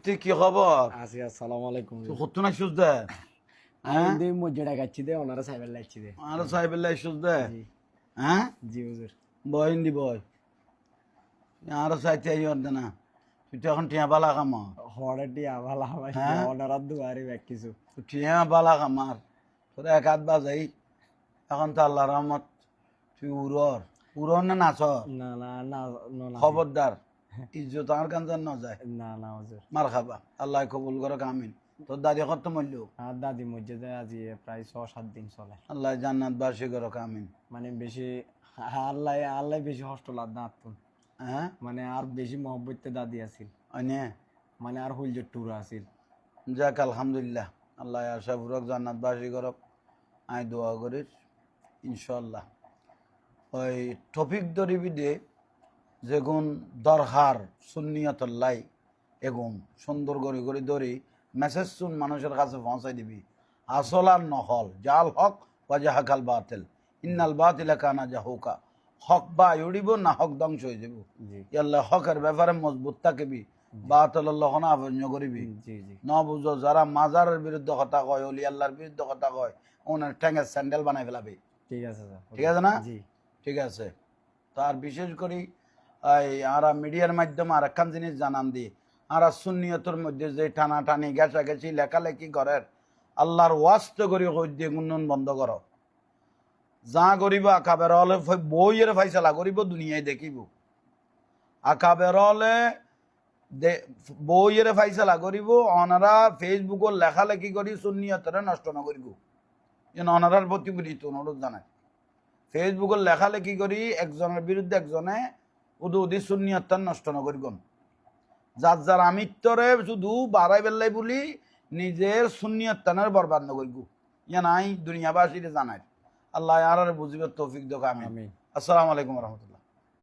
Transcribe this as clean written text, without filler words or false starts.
তুই কি খবর? আছি। আসসালামু আলাইকুম। তুই কত না সুজ দে? হ্যাঁ, আমি দেই মসজিদে গাচ্ছি দে ওনারা সাইবেল লাইছি দে। আর সাহেবেল্লাই সুজ দে। জি হ্যাঁ, জি হুজুর। বয় হিন্দি বয়। আর চাইতে আই অর্ধে না। তুই তো এখন টিয়া বালা কামার। হড়াটি আভালা ভাই হ্যাঁ? ওনারা দুয়ারে ব্যাক কিছু। তুই টিয়া বালা কামার। তোর এক হাত বাজাই। এখন তো আল্লাহ রহমত তুই উড়র না নাচ। না না না না খবরদার, ইজ্জত আমার কান না যায়। না না হুজুর। মার খাবা, আল্লাহ কবুল করো আমিন। তোর দাদি কত মূল্য, আর দাদি মসজিদে আজি প্রায় 6-7 দিন চলে। আল্লাহ জান্নাত বাসী করো আমিন। মানে বেশি আল্লাহ আল্লাহ বেশি কষ্ট লাদ না আতুন। হ্যাঁ, মানে আর বেশি মহব্বতে দাদি আছিল। অনে মানে আর হুলজে টুরা আছিল। যাক আলহামদুলিল্লাহ, আল্লাহ আশা ফুরক জান্নাত বাসী করক। আই দোয়া করিস ইনশাল্লাহ। ওই টপিক ধরিবি দে যেগুন দরকার সুন্নিয়তল্লাই এগুন সুন্দর করে করে ধরি মেসেজ শুন মানুষের কাছে পৌঁছাই দিবি। আসল আর নহল জাল হক ওয়াজাহাকাল বাতিল ইন্নাল বাতিলা কানা জাহুকা। হক বা উড়িব না হক ধ্বংস হয়ে যাব। জি ইয়াল্লাহ হকের ব্যাপারে মজবুত থাকিবি, বাতিল্লাহ না আবন্য করিবি। জি জি ন বুঝো যারা মাজারের বিরুদ্ধে কথা কয়, অলি আল্লাহর বিরুদ্ধে কথা কয়, ওনার ঠ্যাঙের স্যান্ডেল বানাই ফেলাবি। ঠিক আছে স্যার। ঠিক আছে না? জি ঠিক আছে। তার বিশেষ করে এই আরা মিডিয়ার মাধ্যমে আর একখান জিনিস জানান দি, আরা সুন্নিয়তের মধ্যে যে টানাটানি গেছাগেছি লেখালেখি করেন, আল্লাহর ওয়াস্তে করি হইতে গুণন বন্ধ করো। যা করিব আকাবের হলে বইয়ের ফাইসলা করিব, দুনিয়ায় দেখিব। আকাবের হলে বইয়ের ফাইসলা করিব, অনারা ফেসবুকত লেখালেখি করি সুন্নিয়তের নষ্ট না করিব। যেন অনারার প্রতি বিনীত অনুরোধ জানায়। ফেসবুকের লেখালেখি করি একজনের বিরুদ্ধে একজনে উদি সুন্নিয়তার নষ্ট ন করিগন। যার যার আমিত্তরে শুধু বাড়াই বেল্লাই বলি নিজের সুন্নিয়তানের বরবাদ ন করিব। ইয়া নাই দুনিয়াবাসীরে জানায়। আল্লাহ আর বুঝিবার তৌফিক দেখ। আমিন। আমিন। আসসালামু আলাইকুম রহমতুল্লাহ।